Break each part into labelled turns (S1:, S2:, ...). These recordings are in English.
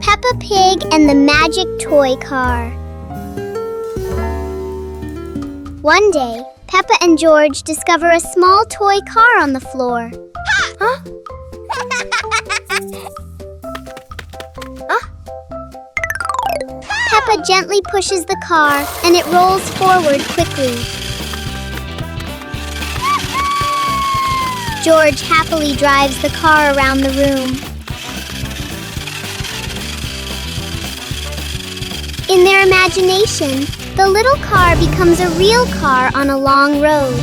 S1: Peppa Pig and the Magic Toy Car. One day, Peppa and George discover a small toy car on the floor. Huh? Peppa gently pushes the car and it rolls forward quickly. George happily drives the car around the room. In their imagination, the little car becomes a real car on a long road.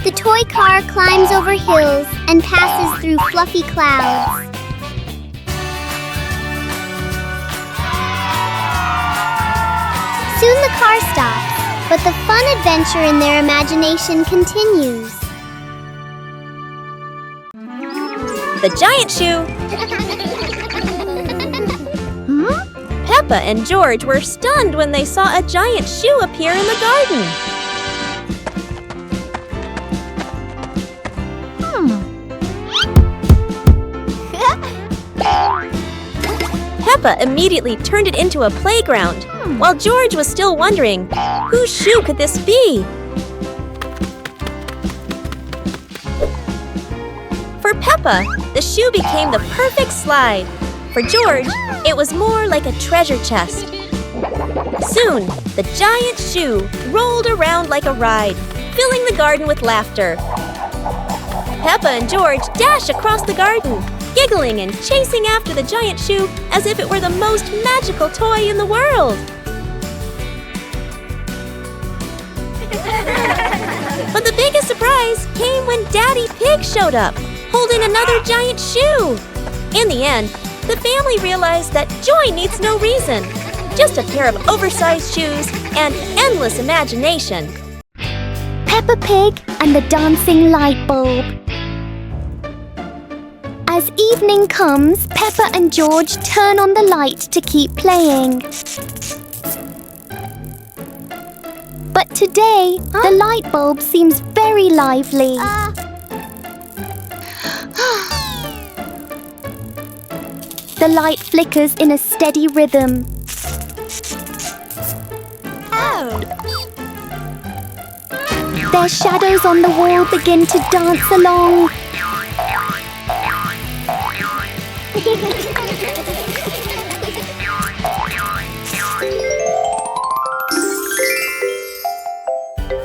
S1: The toy car climbs over hills and passes through fluffy clouds. Soon the car stops, but the fun adventure in their imagination continues.
S2: The giant shoe! Peppa and George were stunned when they saw a giant shoe appear in the garden. Peppa immediately turned it into a playground, while George was still wondering, whose shoe could this be? For Peppa, the shoe became the perfect slide. For George, it was more like a treasure chest. Soon, the giant shoe rolled around like a ride, filling the garden with laughter. Peppa and George dashed across the garden, giggling and chasing after the giant shoe as if it were the most magical toy in the world. But the biggest surprise came when Daddy Pig showed up, holding another giant shoe. In the end, the family realized that joy needs no reason, just a pair of oversized shoes and endless imagination.
S1: Peppa Pig and the Dancing Light Bulb. As evening comes, Peppa and George turn on the light to keep playing. But today, the light bulb seems very lively. The light flickers in a steady rhythm. Their shadows on the wall begin to dance along.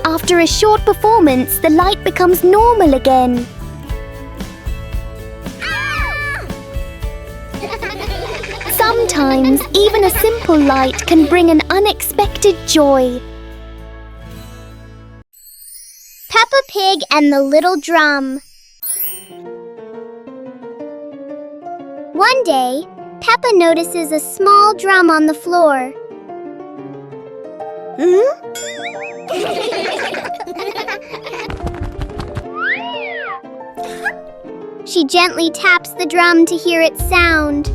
S1: After a short performance, the light becomes normal again. Sometimes, even a simple light can bring an unexpected joy. Peppa Pig and the Little Drum. One day, Peppa notices a small drum on the floor. She gently taps the drum to hear its sound.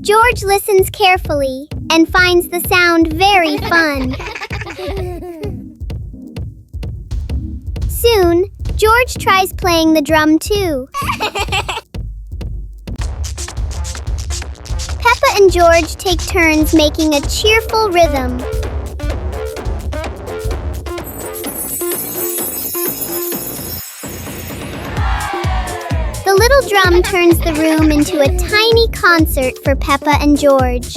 S1: George listens carefully and finds the sound very fun. Soon, George tries playing the drum too. Peppa and George take turns making a cheerful rhythm. little drum turns the room into a tiny concert for Peppa and George.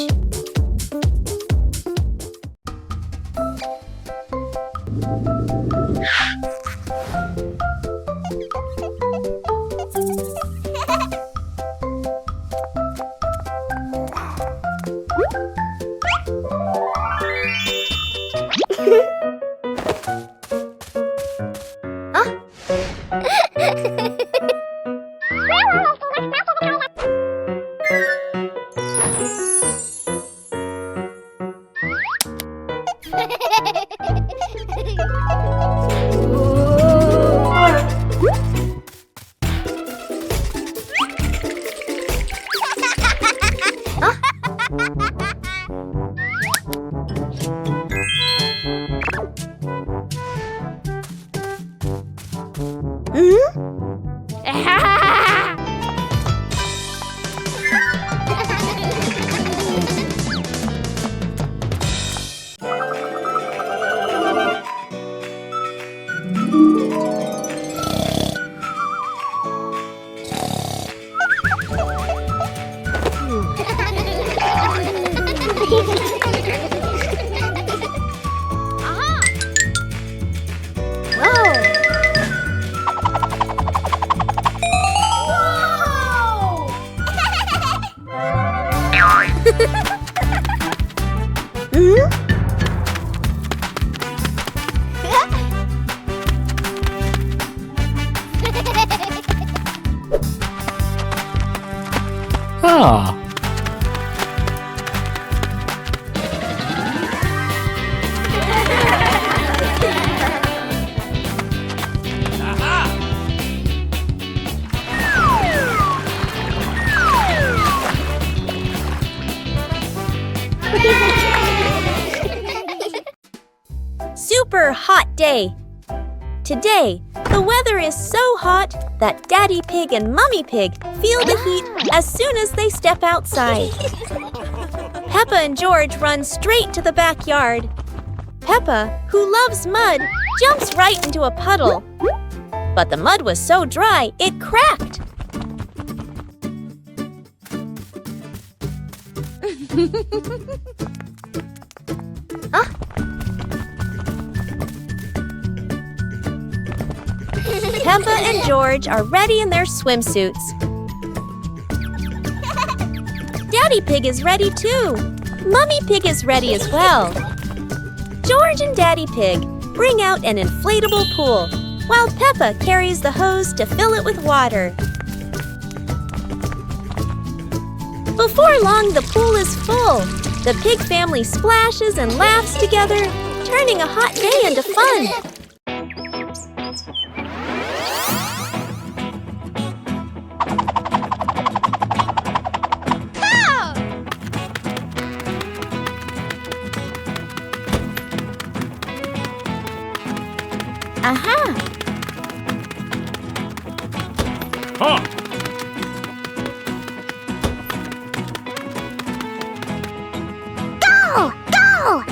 S3: Ah.
S2: Super hot day. Today, the weather is so hot that Daddy Pig and Mummy Pig feel the heat as soon as they step outside. Peppa and George run straight to the backyard. Peppa, who loves mud, jumps right into a puddle. But the mud was so dry, it cracked. Peppa and George are ready in their swimsuits. Daddy Pig is ready too. Mummy Pig is ready as well. George and Daddy Pig bring out an inflatable pool, while Peppa carries the hose to fill it with water. Before long, the pool is full. The pig family splashes and laughs together, turning a hot day into fun. Aha!
S3: Huh.
S1: Go! Go!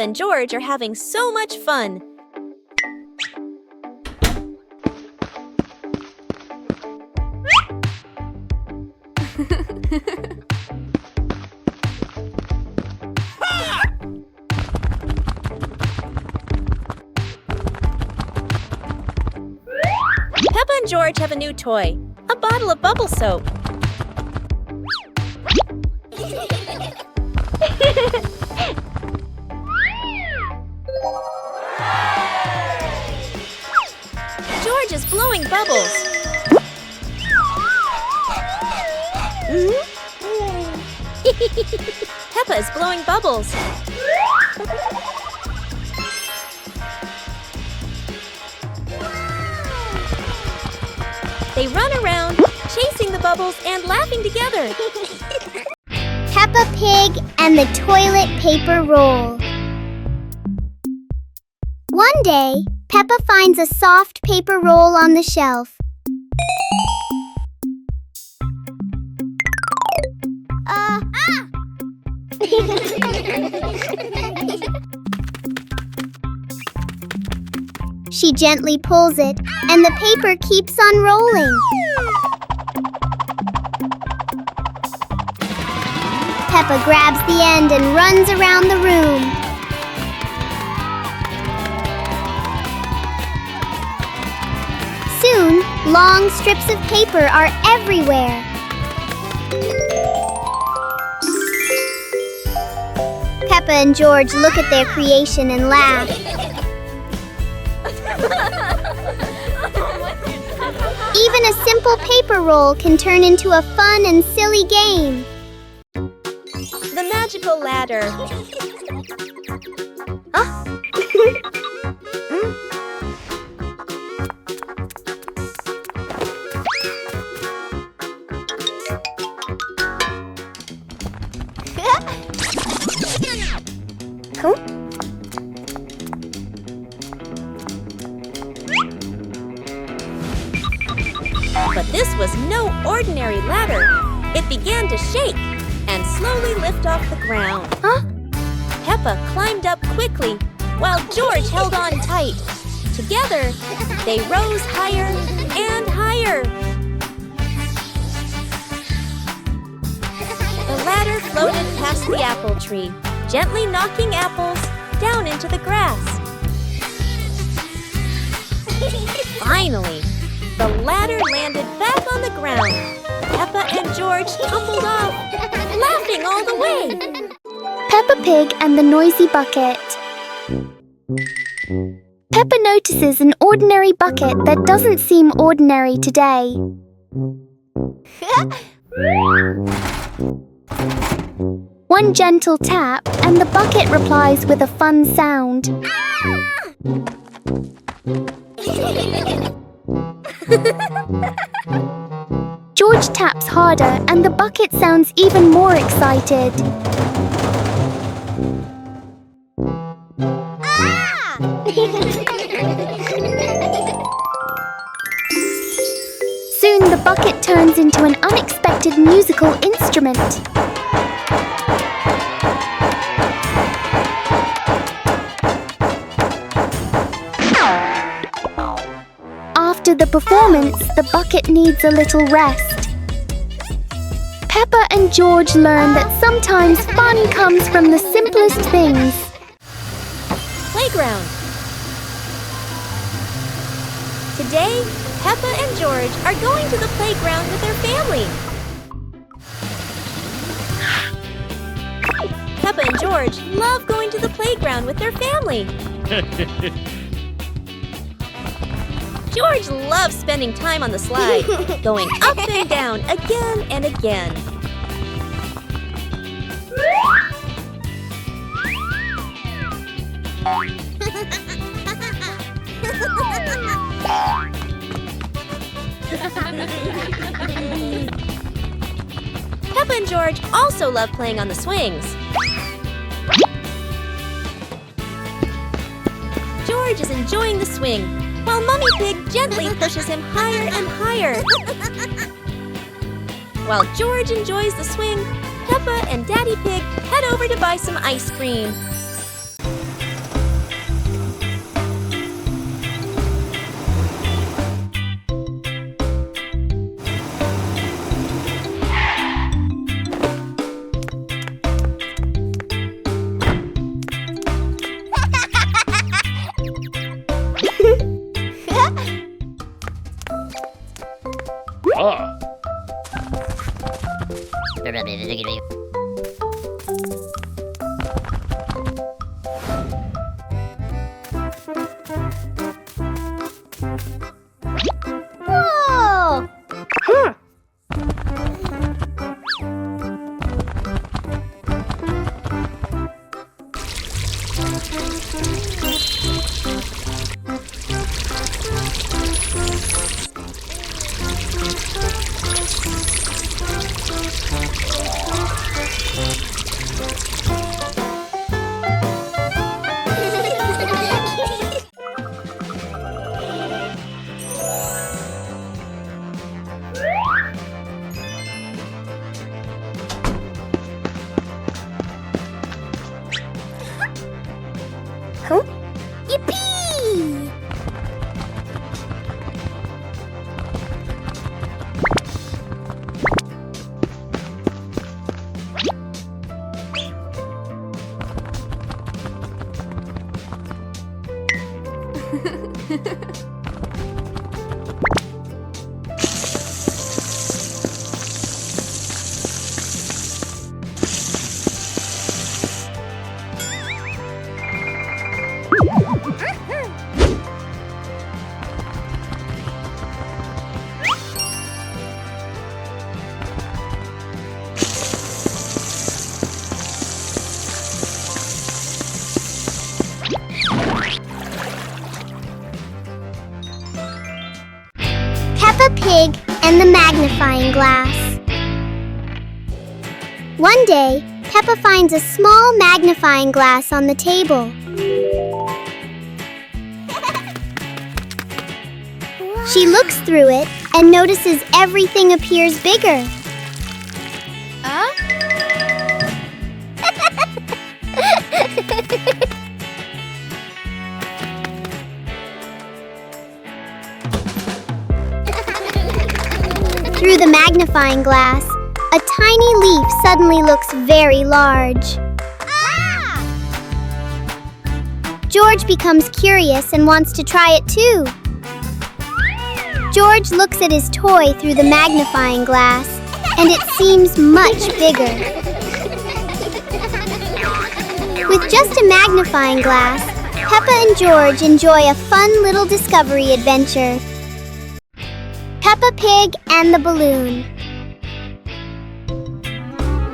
S2: and George are having so much fun. Peppa and George have a new toy, a bottle of bubble soap. George is blowing bubbles. Peppa is blowing bubbles. They run around, chasing the bubbles and laughing together.
S1: Peppa Pig and the toilet paper roll. One day, Peppa finds a soft paper roll on the shelf. She gently pulls it, and the paper keeps on rolling. Peppa grabs the end and runs around the room. Soon, long strips of paper are everywhere. Peppa and George look at their creation and laugh. Even a simple paper roll can turn into a fun and silly game.
S2: The magical ladder. But this was no ordinary ladder. It began to shake and slowly lift off the ground. Peppa climbed up quickly while George held on tight. Together, they rose higher and higher. The ladder floated past the apple tree, gently knocking apples down into the grass. Finally, the ladder landed back on the ground. Peppa and George tumbled off, laughing all the way.
S1: Peppa Pig and the noisy bucket. Peppa notices an ordinary bucket that doesn't seem ordinary today. One gentle tap and the bucket replies with a fun sound. George taps harder and the bucket sounds even more excited. Soon the bucket turns into an unexpected musical instrument. After the performance, the bucket needs a little rest. Peppa and George learn that sometimes fun comes from the simplest things.
S2: Playground. Today, Peppa and George are going to the playground with their family. Peppa and George love going to the playground with their family. George loves spending time on the slide, going up and down again and again. Peppa and George also love playing on the swings. George is enjoying the swing, while Mummy Pig gently pushes him higher and higher. While George enjoys the swing, Peppa and Daddy Pig head over to buy some ice cream.
S3: Huh.
S1: Whoa! Huh? Yippee! Peppa Pig and the magnifying glass. One day, Peppa finds a small magnifying glass on the table. She looks through it and notices everything appears bigger. Through the magnifying glass, a tiny leaf suddenly looks very large. George becomes curious and wants to try it too. George looks at his toy through the magnifying glass, and it seems much bigger. With just a magnifying glass, Peppa and George enjoy a fun little discovery adventure. Peppa Pig and the balloon.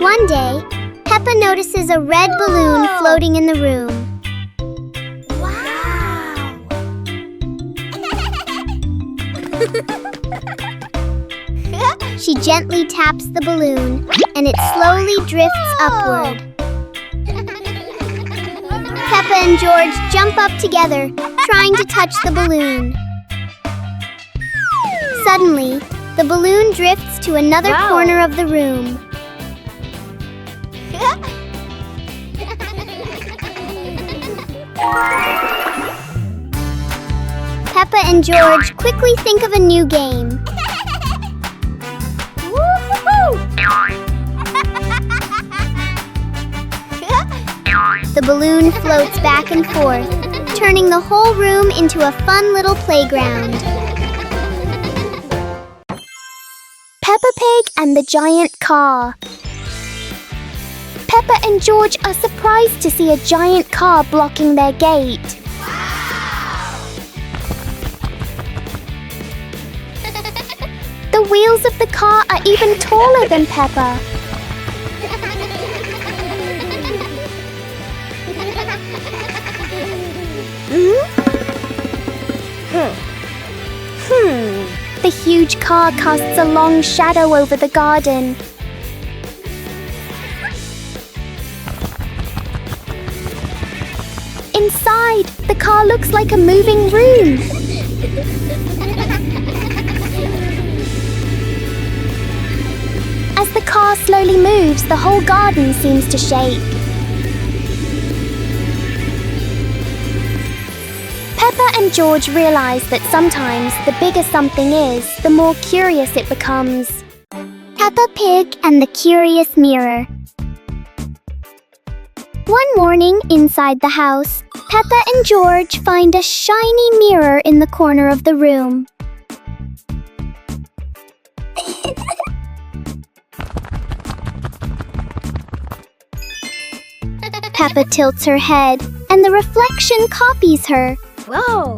S1: One day, Peppa notices a red balloon floating in the room. Wow! She gently taps the balloon, and it slowly drifts upward. Peppa and George jump up together, trying to touch the balloon. Suddenly, the balloon drifts to another corner of the room. Peppa and George quickly think of a new game. The balloon floats back and forth, turning the whole room into a fun little playground. Peppa Pig and the giant car. Peppa and George are surprised to see a giant car blocking their gate. The wheels of the car are even taller than Peppa. The huge car casts a long shadow over the garden. Inside, the car looks like a moving room. As the car slowly moves, the whole garden seems to shake. Peppa and George realize that sometimes the bigger something is, the more curious it becomes. Peppa Pig and the Curious Mirror. One morning, inside the house, Peppa and George find a shiny mirror in the corner of the room. Peppa tilts her head, and the reflection copies her.
S2: Whoa!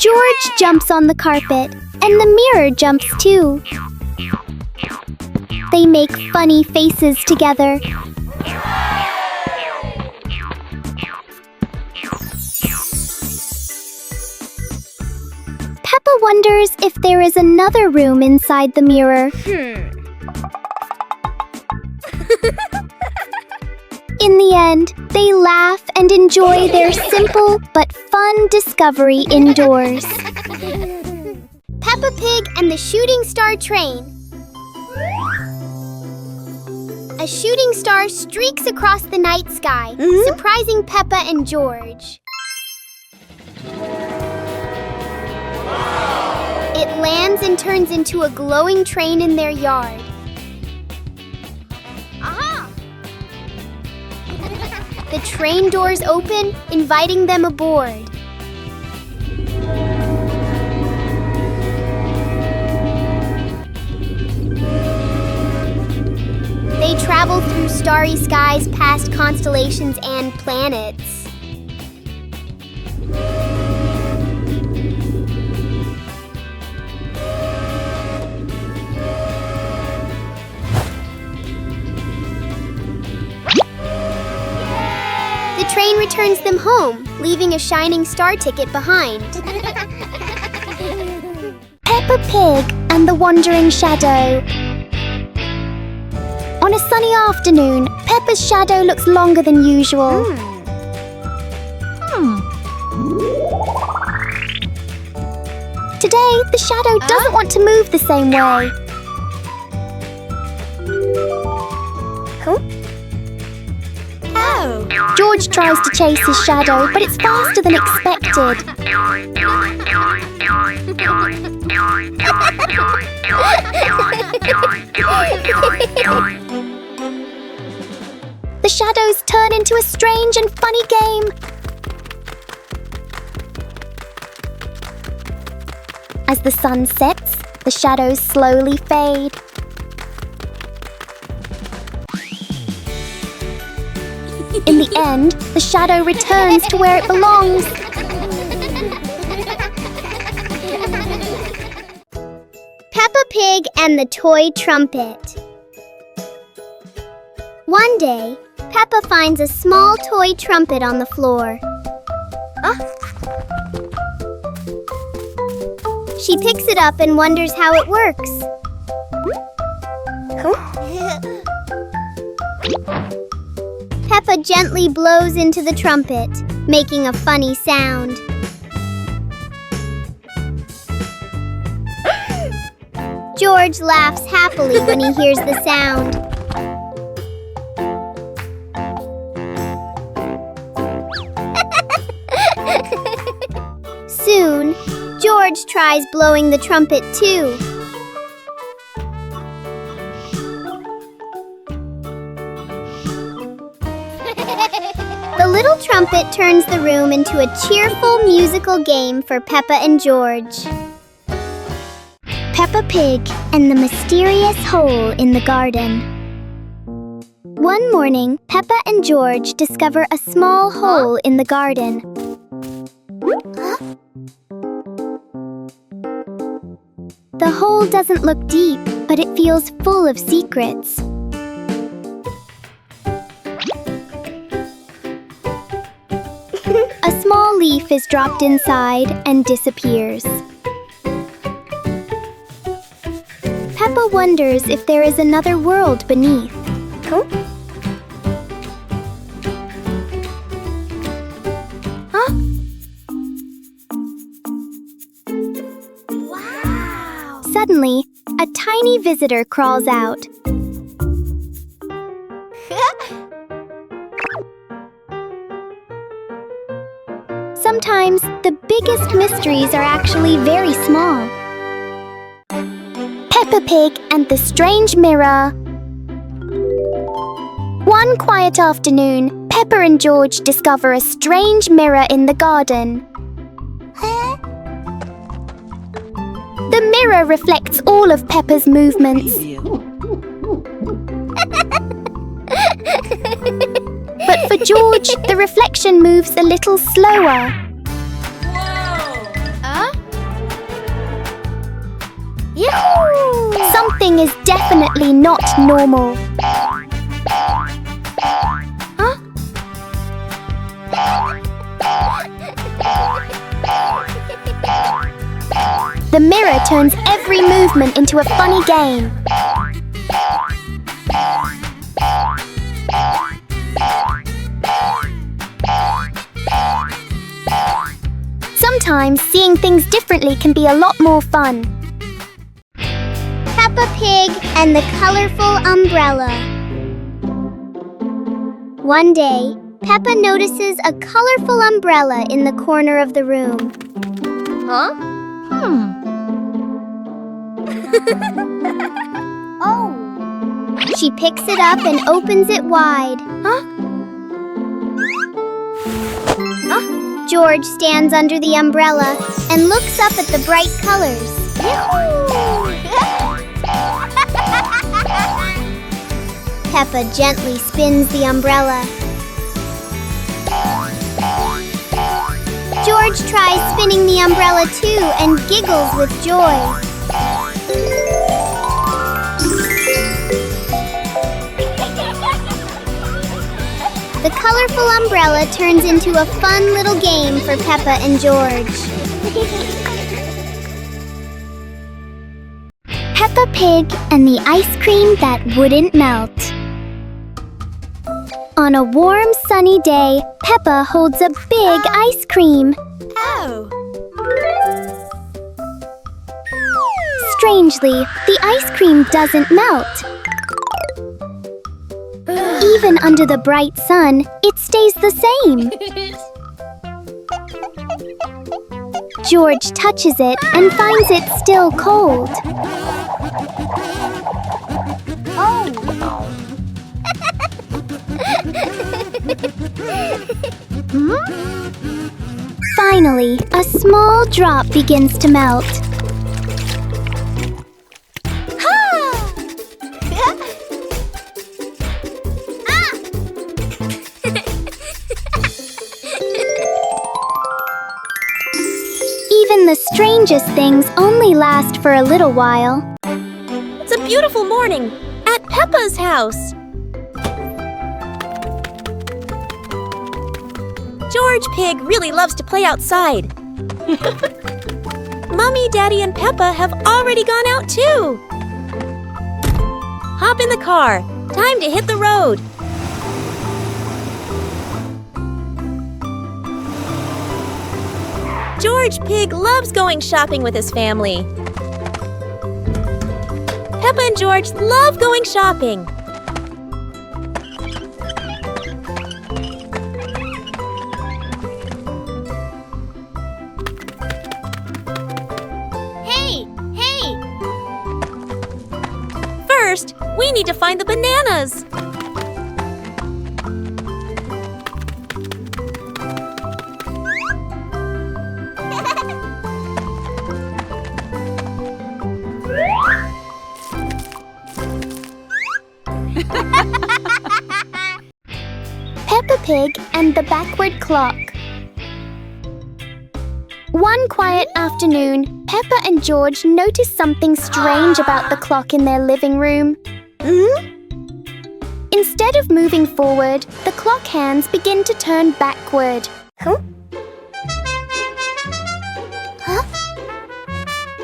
S1: George jumps on the carpet, and the mirror jumps too. They make funny faces together. Peppa wonders if there is another room inside the mirror. In the end, they laugh and enjoy their simple but fun discovery indoors. Peppa Pig and the Shooting Star Train. A shooting star streaks across the night sky, surprising Peppa and George. It lands and turns into a glowing train in their yard. Aha! The train doors open, inviting them aboard. They travel through starry skies past constellations and planets. The train returns them home, leaving a shining star ticket behind. Peppa Pig and the Wandering Shadow. On a sunny afternoon, Peppa's shadow looks longer than usual. Today, the shadow doesn't want to move the same way.
S2: Oh!
S1: George tries to chase his shadow, but it's faster than expected. The shadows turn into a strange and funny game. As the sun sets, the shadows slowly fade. In the end, the shadow returns to where it belongs. Peppa Pig and the Toy Trumpet. One day, Peppa finds a small toy trumpet on the floor. She picks it up and wonders how it works. Peppa gently blows into the trumpet, making a funny sound. George laughs happily when he hears the sound. Soon, George tries blowing the trumpet too. The little trumpet turns the room into a cheerful musical game for Peppa and George. Peppa Pig and the Mysterious Hole in the Garden. One morning, Peppa and George discover a small hole in the garden. The hole doesn't look deep, but it feels full of secrets. A small leaf is dropped inside and disappears. Peppa wonders if there is another world beneath. Wow! Suddenly, a tiny visitor crawls out. Sometimes, the biggest mysteries are actually very small. Peppa Pig and the Strange Mirror. One quiet afternoon, Peppa and George discover a strange mirror in the garden. The mirror reflects all of Peppa's movements. For George, the reflection moves a little slower. Yahoo! Something is definitely not normal. Huh? The mirror turns every movement into a funny game. Sometimes seeing things differently can be a lot more fun.
S4: Peppa Pig and the colorful umbrella. One day, Peppa notices a colorful umbrella in the corner of the room.
S2: Huh?
S4: Oh! She picks it up and opens it wide. George stands under the umbrella and looks up at the bright colors. Peppa gently spins the umbrella. George tries spinning the umbrella too and giggles with joy. The colorful umbrella turns into a fun little game for Peppa and George.
S1: Peppa Pig and the ice cream that wouldn't melt. On a warm, sunny day, Peppa holds a big ice cream.
S2: Oh!
S1: Strangely, the ice cream doesn't melt. Even under the bright sun, it stays the same. George touches it and finds it still cold. Finally, a small drop begins to melt. Even the strangest things only last for a little while.
S2: It's a beautiful morning at Peppa's house. George Pig really loves to play outside. Mommy, Daddy, and Peppa have already gone out too. Hop in the car. Time to hit the road. George Pig loves going shopping with his family. Peppa and George love going shopping.
S4: Hey!
S2: First, we need to find the bananas.
S1: Peppa Pig and the backward clock. One quiet afternoon, Peppa and George noticed something strange about the clock in their living room. Instead of moving forward, the clock hands begin to turn backward.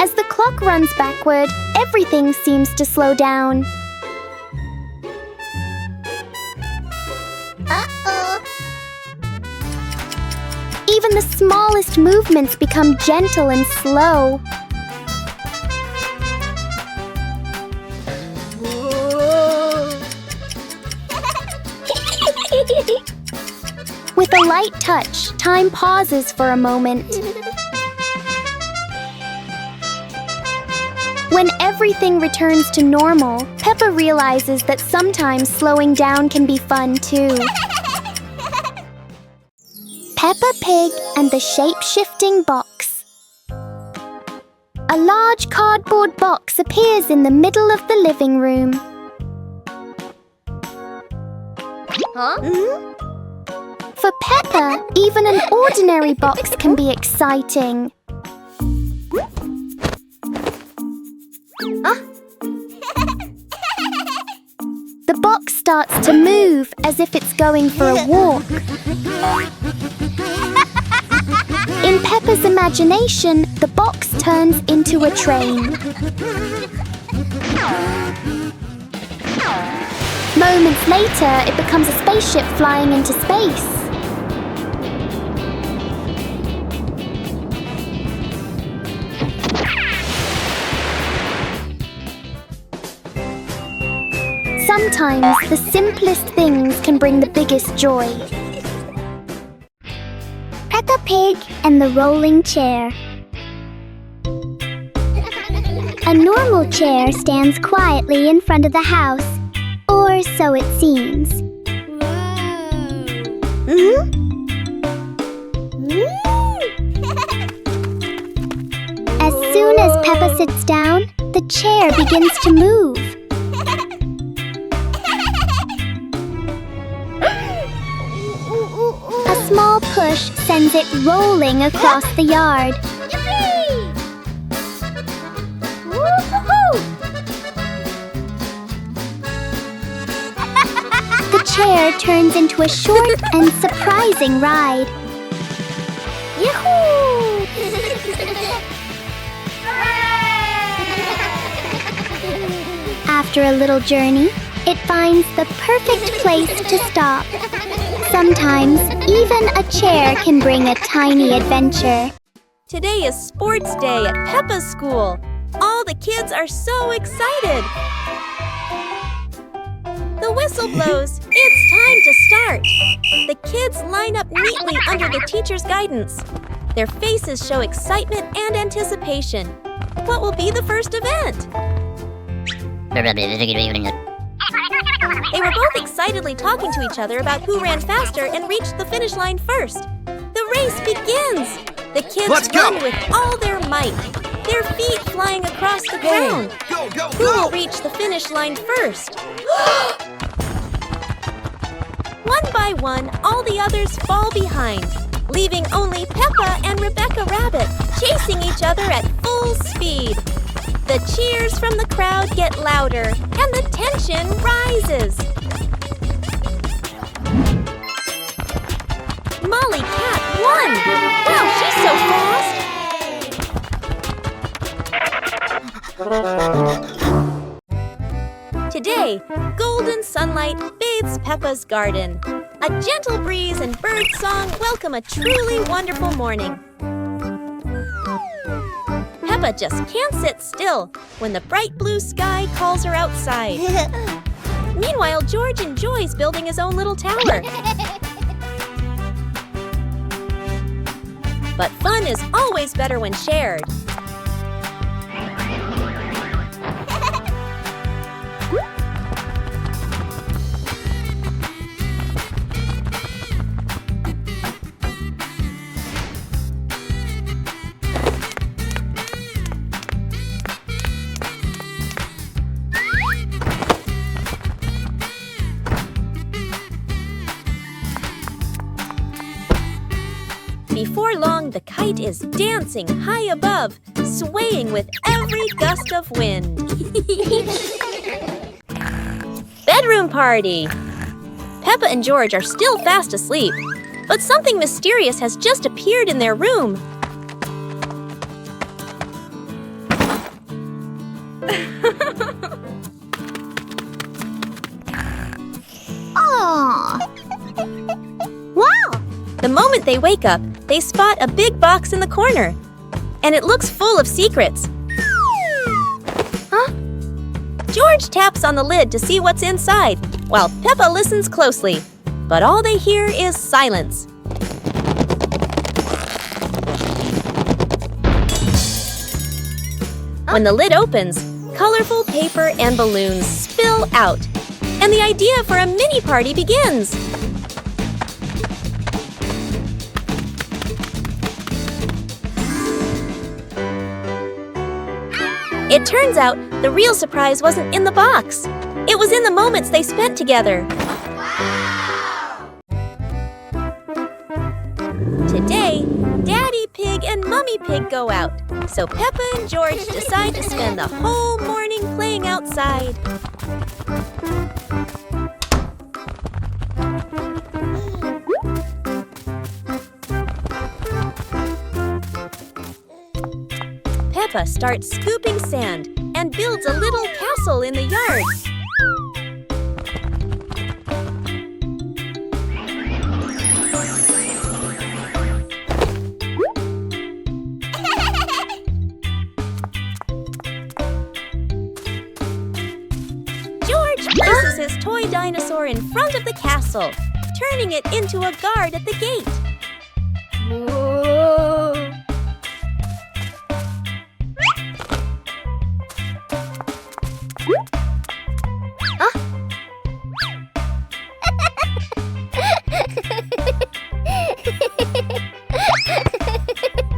S1: As the clock runs backward, everything seems to slow down. Even the smallest movements become gentle and slow. With a light touch, time pauses for a moment. When everything returns to normal, Peppa realizes that sometimes slowing down can be fun too. Peppa Pig and the shape-shifting box. A large cardboard box appears in the middle of the living room. For Peppa, even an ordinary box can be exciting. The box starts to move as if it's going for a walk. In Peppa's imagination, the box turns into a train. Moments later, it becomes a spaceship flying into space. Sometimes the simplest things can bring the biggest joy.
S4: Peppa Pig and the rolling chair. A normal chair stands quietly in front of the house, or so it seems. As soon as Peppa sits down, the chair begins to move. A small push sends it rolling across the yard. The chair turns into a short and surprising ride. Yahoo! After a little journey, it finds the perfect place to stop. Sometimes, even a chair can bring a tiny adventure.
S2: Today is sports day at Peppa's school. All the kids are so excited. The whistle blows. It's time to start. The kids line up neatly under the teacher's guidance. Their faces show excitement and anticipation. What will be the first event? They were both excitedly talking to each other about who ran faster and reached the finish line first. The race begins! The kids run with all their might, their feet flying across the ground. Who will reach the finish line first? One by one, all the others fall behind, leaving only Peppa and Rebecca Rabbit chasing each other at full speed. The cheers from the crowd get louder, and the tension rises. Molly Cat won! Wow, she's so fast! Today, golden sunlight bathes Peppa's garden. A gentle breeze and bird song welcome a truly wonderful morning. Peppa just can't sit still when the bright blue sky calls her outside. Meanwhile, George enjoys building his own little tower. But fun is always better when shared. Before long, the kite is dancing high above, swaying with every gust of wind. Bedroom party! Peppa and George are still fast asleep, but something mysterious has just appeared in their room.
S4: Aww! Wow!
S2: The moment they wake up, they spot a big box in the corner. And it looks full of secrets. Huh? George taps on the lid to see what's inside, while Peppa listens closely. But all they hear is silence. When the lid opens, colorful paper and balloons spill out. And the idea for a mini party begins. It turns out the real surprise wasn't in the box. It was in the moments they spent together. Wow! Mummy Pig go out, so Peppa and George decide to spend the whole morning playing outside. Peppa starts scooping sand and builds a little castle in the yard. George places his toy dinosaur in front of the castle, turning it into a guard at the gate.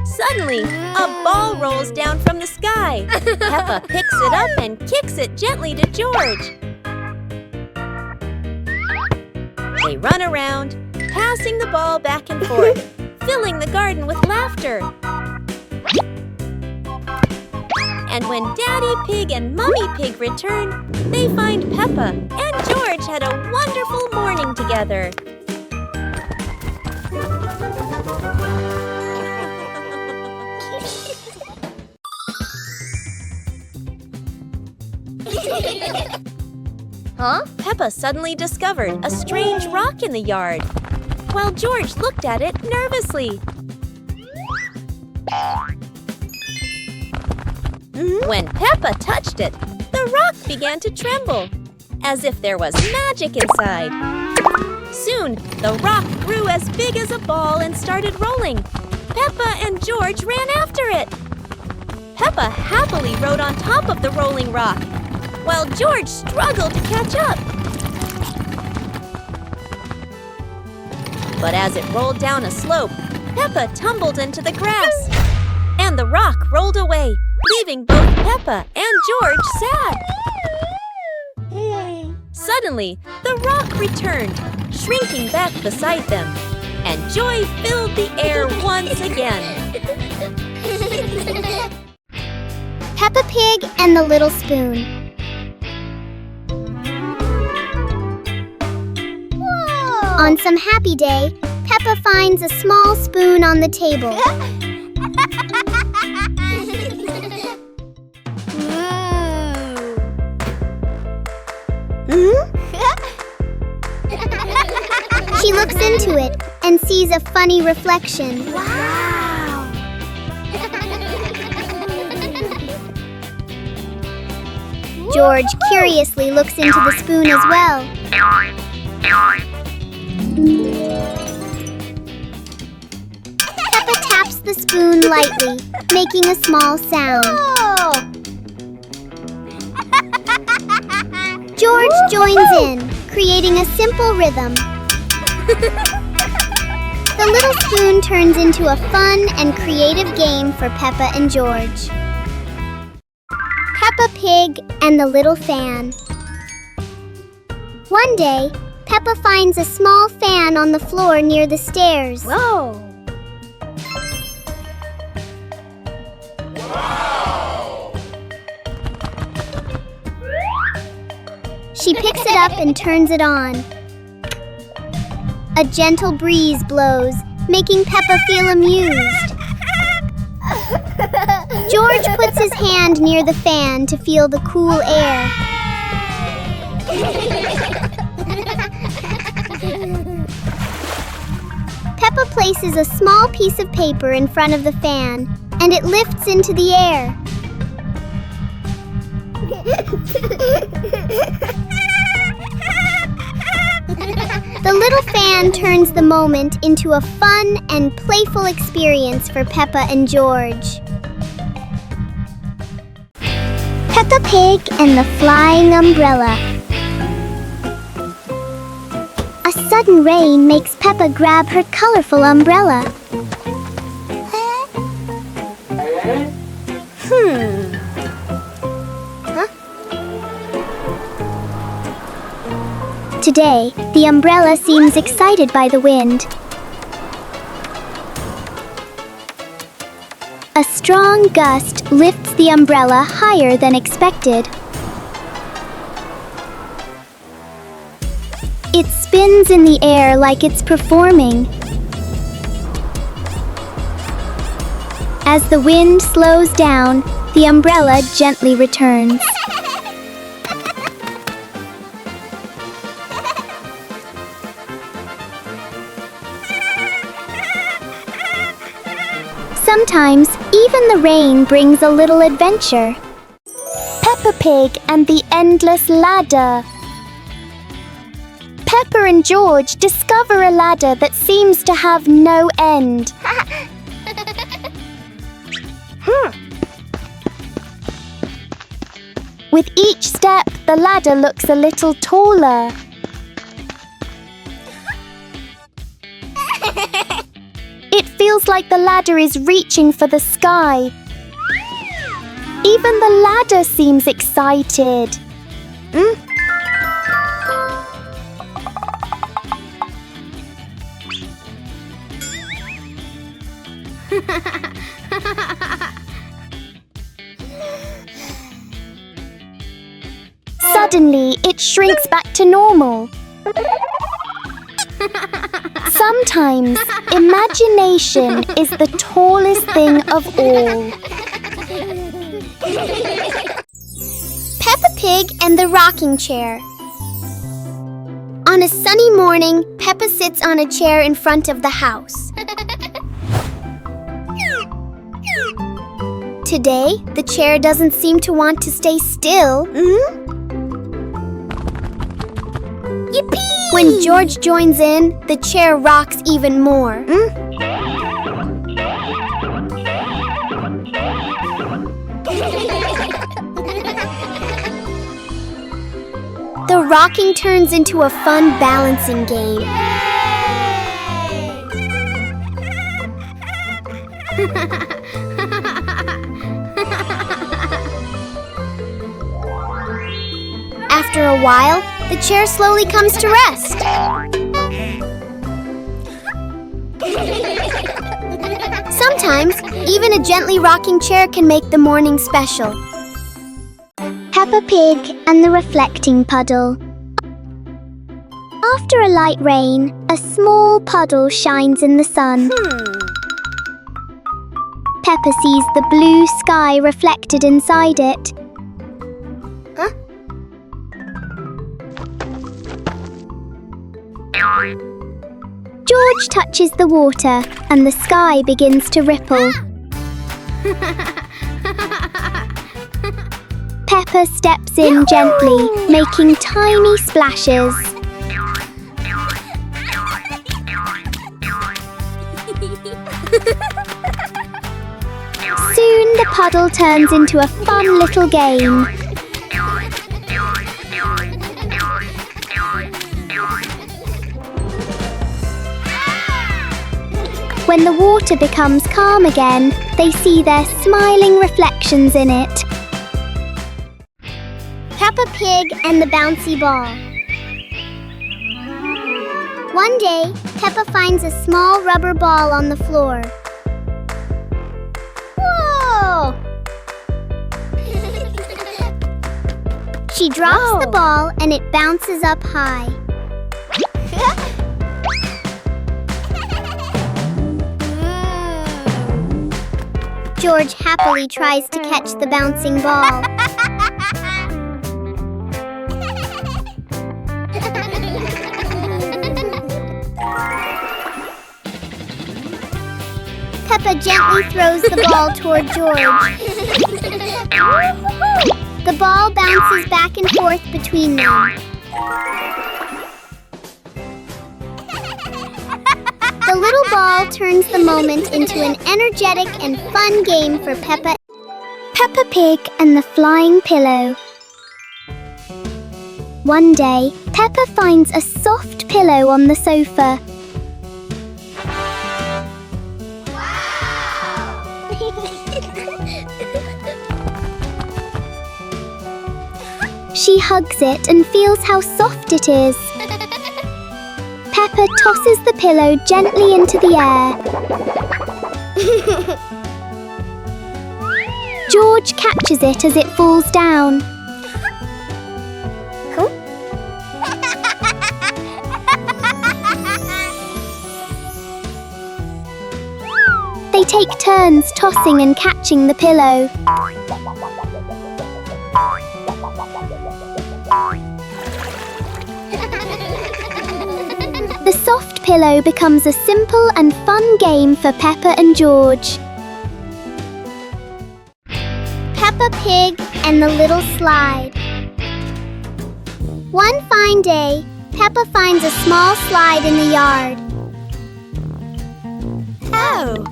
S2: Suddenly, a ball rolls down from the sky. Peppa picks it up and kicks it gently to George. They run around, passing the ball back and forth, filling the garden with laughter. And when Daddy Pig and Mummy Pig return, they find Peppa and George had a wonderful morning together.
S1: Huh?
S2: Peppa suddenly discovered a strange rock in the yard, while George looked at it nervously. When Peppa touched it, the rock began to tremble, as if there was magic inside. Soon, the rock grew as big as a ball and started rolling. Peppa and George ran after it. Peppa happily rode on top of the rolling rock, while George struggled to catch up. But as it rolled down a slope, Peppa tumbled into the grass, and the rock rolled away, leaving both Peppa and George sad. Suddenly, the rock returned, shrinking back beside them, and joy filled the air once again.
S4: Peppa Pig and the Little Spoon. On some happy day, Peppa finds a small spoon on the table. She looks into it and sees a funny reflection.
S1: Wow!
S4: George curiously looks into the spoon as well. Peppa taps the spoon lightly, making a small sound. George joins in, creating a simple rhythm. The little spoon turns into a fun and creative game for Peppa and George. Peppa Pig and the Little Fan. One day, Peppa finds a small fan on the floor near the stairs.
S1: Whoa!
S4: She picks it up and turns it on. A gentle breeze blows, making Peppa feel amused. George puts his hand near the fan to feel the cool air. Peppa places a small piece of paper in front of the fan, and it lifts into the air. The little fan turns the moment into a fun and playful experience for Peppa and George. Peppa Pig and the Flying Umbrella. A sudden rain makes Peppa grab her colorful umbrella. Today, the umbrella seems excited by the wind. A strong gust lifts the umbrella higher than expected. It spins in the air like it's performing. As the wind slows down, the umbrella gently returns. Sometimes, even the rain brings a little adventure.
S1: Peppa Pig and the Endless Ladder. Peppa and George discover a ladder that seems to have no end. With each step, the ladder looks a little taller. It feels like the ladder is reaching for the sky. Even the ladder seems excited. Suddenly, it shrinks back to normal. Sometimes, imagination is the tallest thing of all.
S4: Peppa Pig and the Rocking Chair. On a sunny morning, Peppa sits on a chair in front of the house. Today, the chair doesn't seem to want to stay still. Yippee! When George joins in, the chair rocks even more. The rocking turns into a fun balancing game. After a while, the chair slowly comes to rest. Sometimes, even a gently rocking chair can make the morning special. Peppa Pig and the Reflecting Puddle. After a light rain, a small puddle shines in the sun. Peppa sees the blue sky reflected inside it. George touches the water and the sky begins to ripple. Peppa steps in gently, making tiny splashes. Soon the puddle turns into a fun little game. When the water becomes calm again, they see their smiling reflections in it. Peppa Pig and the Bouncy Ball. One day, Peppa finds a small rubber ball on the floor. Whoa! She drops the ball and it bounces up high. George happily tries to catch the bouncing ball. Peppa gently throws the ball toward George. The ball bounces back and forth between them. The little ball turns the moment into an energetic and fun game for Peppa. Peppa Pig and the Flying Pillow. One day, Peppa finds a soft pillow on the sofa. She hugs it and feels how soft it is. Peppa tosses the pillow gently into the air. George catches it as it falls down. They take turns tossing and catching the pillow. The soft pillow becomes a simple and fun game for Peppa and George. Peppa Pig and the Little Slide. One fine day, Peppa finds a small slide in the yard.
S2: Oh!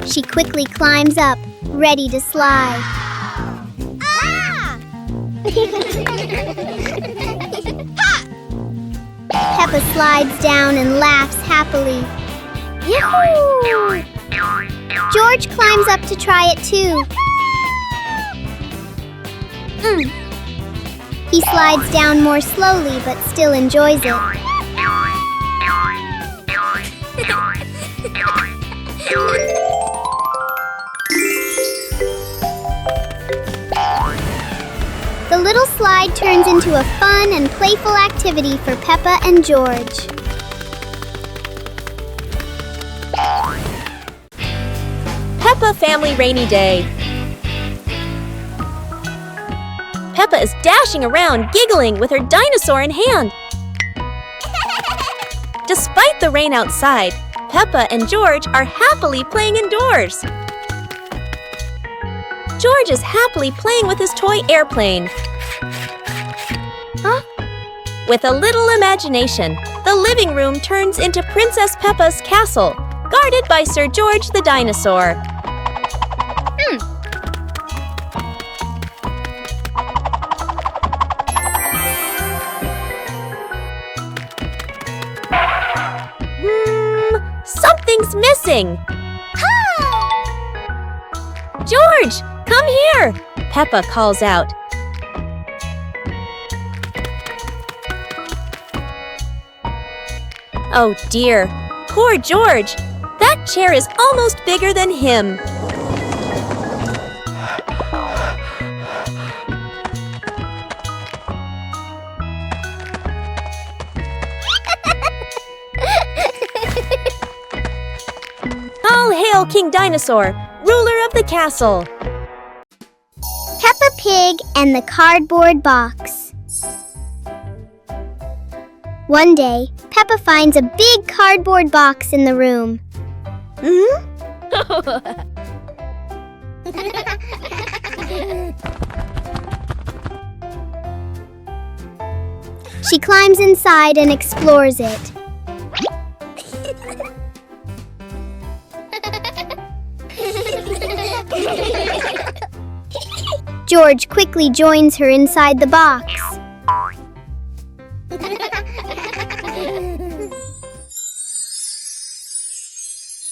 S4: She quickly climbs up, ready to slide. Peppa slides down and laughs happily. Yahoo! George climbs up to try it too. He slides down more slowly but still enjoys it. The little slide turns into a fun and playful activity for Peppa and George.
S2: Peppa Family Rainy Day. Peppa is dashing around, giggling with her dinosaur in hand. Despite the rain outside, Peppa and George are happily playing indoors. George is happily playing with his toy airplane. With a little imagination, the living room turns into Princess Peppa's castle, guarded by Sir George the dinosaur. Something's missing. George, come here! Peppa calls out. Oh dear, poor George. That chair is almost bigger than him. All hail King Dinosaur, ruler of the castle.
S4: Peppa Pig and the Cardboard Box. One day, Peppa finds a big cardboard box in the room. She climbs inside and explores it. George quickly joins her inside the box.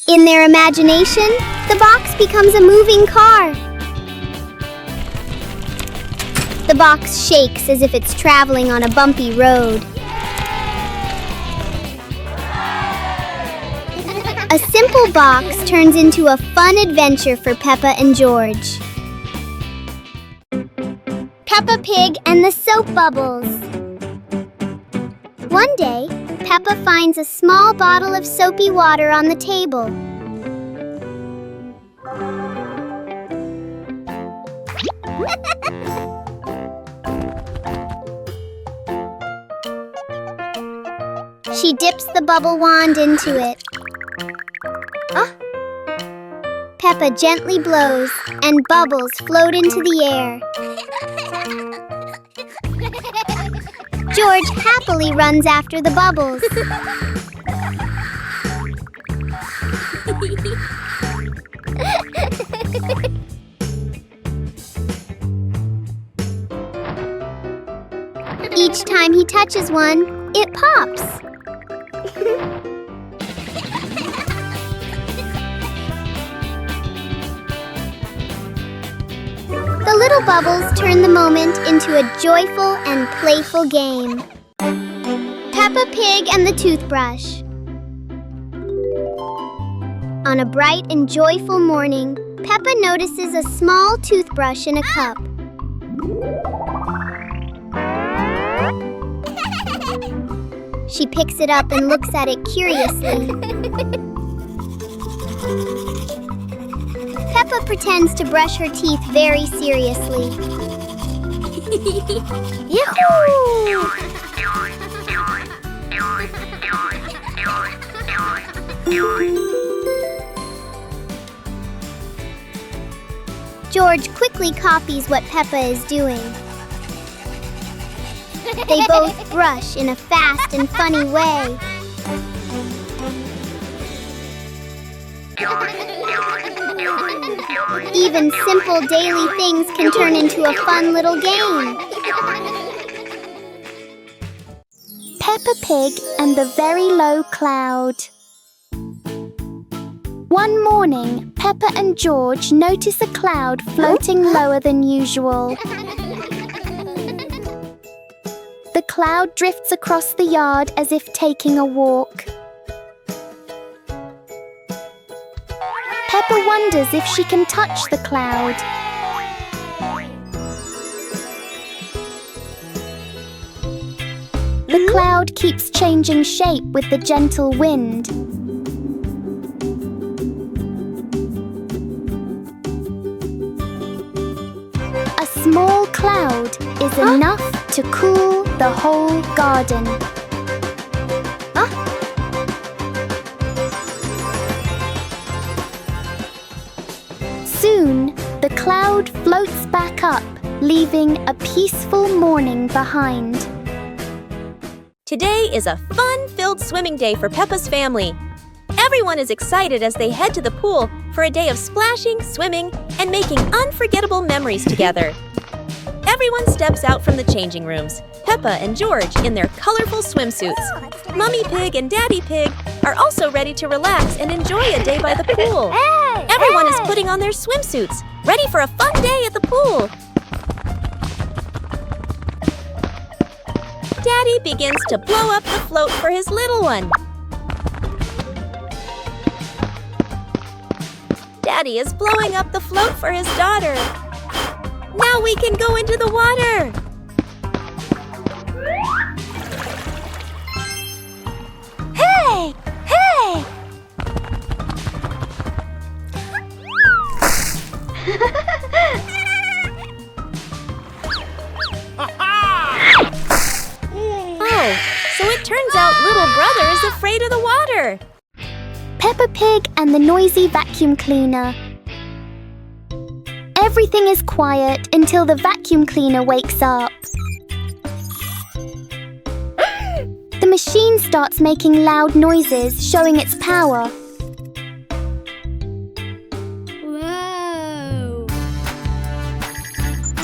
S4: In their imagination, the box becomes a moving car. The box shakes as if it's traveling on a bumpy road. A simple box turns into a fun adventure for Peppa and George. Peppa Pig and the Soap Bubbles. One day, Peppa finds a small bottle of soapy water on the table. She dips the bubble wand into it. Peppa gently blows, and bubbles float into the air. George happily runs after the bubbles. Each time he touches one, it pops. The little bubbles turn the moment into a joyful and playful game. Peppa Pig and the Toothbrush. On a bright and joyful morning, Peppa notices a small toothbrush in a cup. She picks it up and looks at it curiously. Peppa pretends to brush her teeth very seriously. Yahoo! George quickly copies what Peppa is doing. They both brush in a fast and funny way. Even simple daily things can turn into a fun little game.
S1: Peppa Pig and the Very Low Cloud. One morning, Peppa and George notice a cloud floating lower than usual. The cloud drifts across the yard as if taking a walk. Peppa wonders if she can touch the cloud. The cloud keeps changing shape with the gentle wind. A small cloud is enough to cool the whole garden. Soon, the cloud floats back up, leaving a peaceful morning behind.
S2: Today is a fun-filled swimming day for Peppa's family. Everyone is excited as they head to the pool for a day of splashing, swimming, and making unforgettable memories together. Everyone steps out from the changing rooms, Peppa and George in their colorful swimsuits. Mummy Pig and Daddy Pig are also ready to relax and enjoy a day by the pool. Everyone is putting on their swimsuits, ready for a fun day at the pool. Daddy begins to blow up the float for his little one. Daddy is blowing up the float for his daughter. Now we can go into the water. Hey! Hey! Oh, so it turns out little brother is afraid of the water.
S1: Peppa Pig and the noisy vacuum cleaner. Everything is quiet until the vacuum cleaner wakes up. The machine starts making loud noises, showing its power.
S4: Whoa!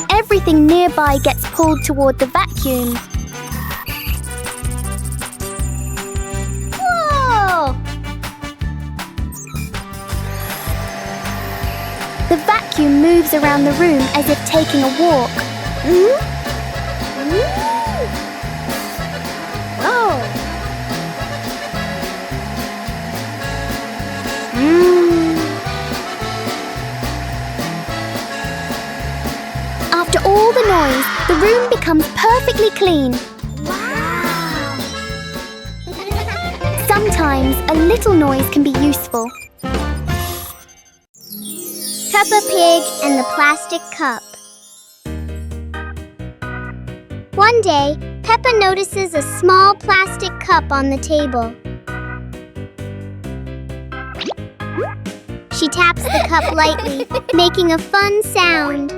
S1: Everything nearby gets pulled toward the vacuum.
S4: Whoa!
S1: The vacuum moves around the room as if taking a walk.
S4: Whoa!
S1: After all the noise, the room becomes perfectly clean.
S4: Wow!
S1: Sometimes a little noise can be useful.
S4: Peppa Pig and the plastic cup. One day, Peppa notices a small plastic cup on the table. She taps the cup lightly, making a fun sound.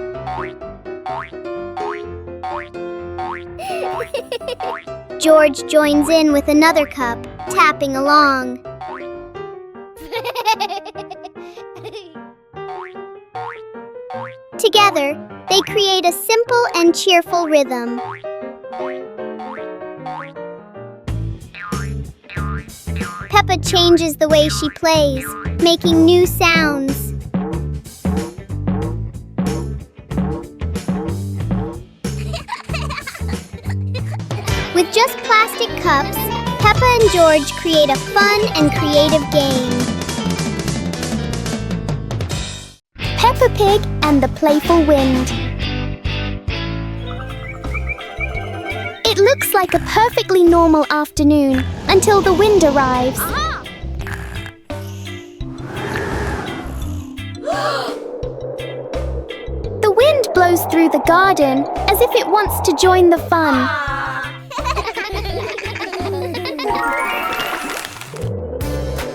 S4: George joins in with another cup, tapping along. Together, they create a simple and cheerful rhythm. Peppa changes the way she plays, making new sounds. With just plastic cups, Peppa and George create a fun and creative game.
S1: Peppa Pig and the Playful Wind. It looks like a perfectly normal afternoon until the wind arrives. The wind blows through the garden as if it wants to join the fun.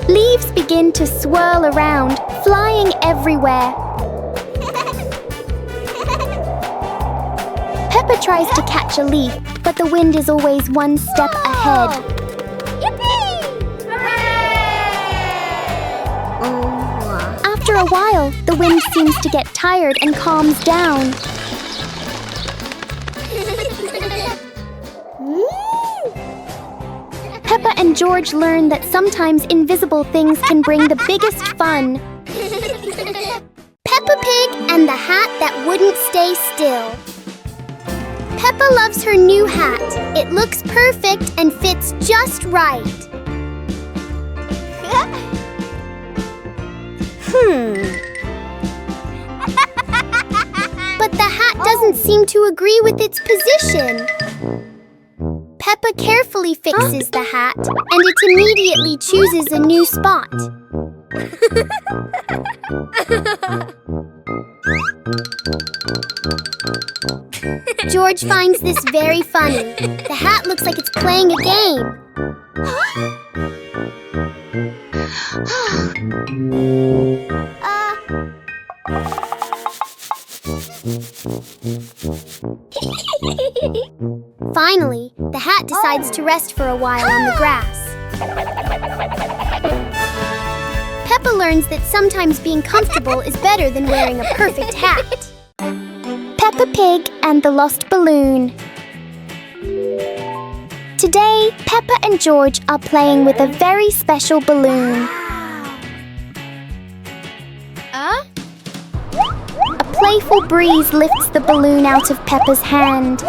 S1: Leaves begin to swirl around, flying everywhere. Peppa tries to catch a leaf, but the wind is always one step ahead. After a while, the wind seems to get tired and calms down. Peppa and George learn that sometimes invisible things can bring the biggest fun.
S4: Peppa Pig and the hat that wouldn't stay still. Peppa loves her new hat. It looks perfect and fits just right. But the hat doesn't seem to agree with its position. Peppa carefully fixes the hat, and it immediately chooses a new spot. George finds this very funny. The hat looks like it's playing a game. Finally, the hat decides to rest for a while on the grass. Peppa learns that sometimes being comfortable is better than wearing a perfect hat.
S1: Peppa Pig and the Lost Balloon. Today, Peppa and George are playing with a very special balloon. A playful breeze lifts the balloon out of Peppa's hand.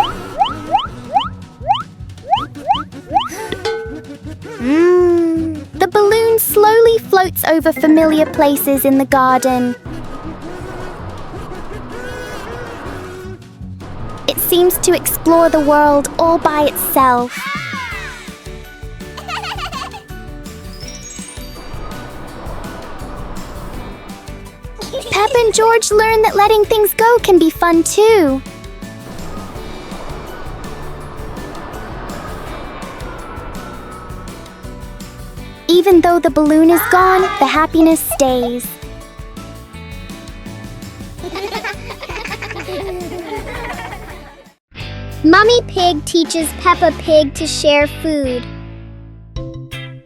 S1: The balloon slowly floats over familiar places in the garden. It seems to explore the world all by itself. Peppa and George learn that letting things go can be fun too. Even though the balloon is gone, the happiness stays.
S4: Mummy Pig teaches Peppa Pig to share food.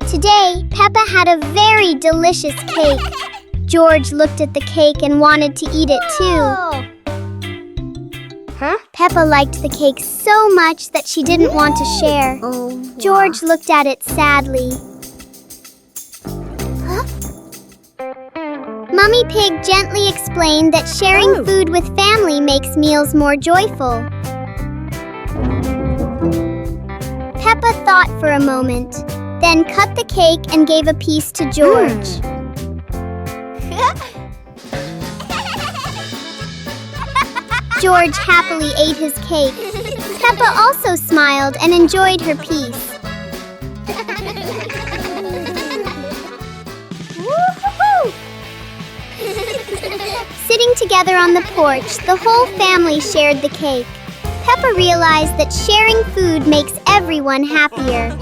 S4: Today, Peppa had a very delicious cake. George looked at the cake and wanted to eat it too. Peppa liked the cake so much that she didn't want to share. George looked at it sadly. Mummy Pig gently explained that sharing food with family makes meals more joyful. Peppa thought for a moment, then cut the cake and gave a piece to George. George happily ate his cake. Peppa also smiled and enjoyed her piece. Sitting together on the porch, the whole family shared the cake. Peppa realized that sharing food makes everyone happier.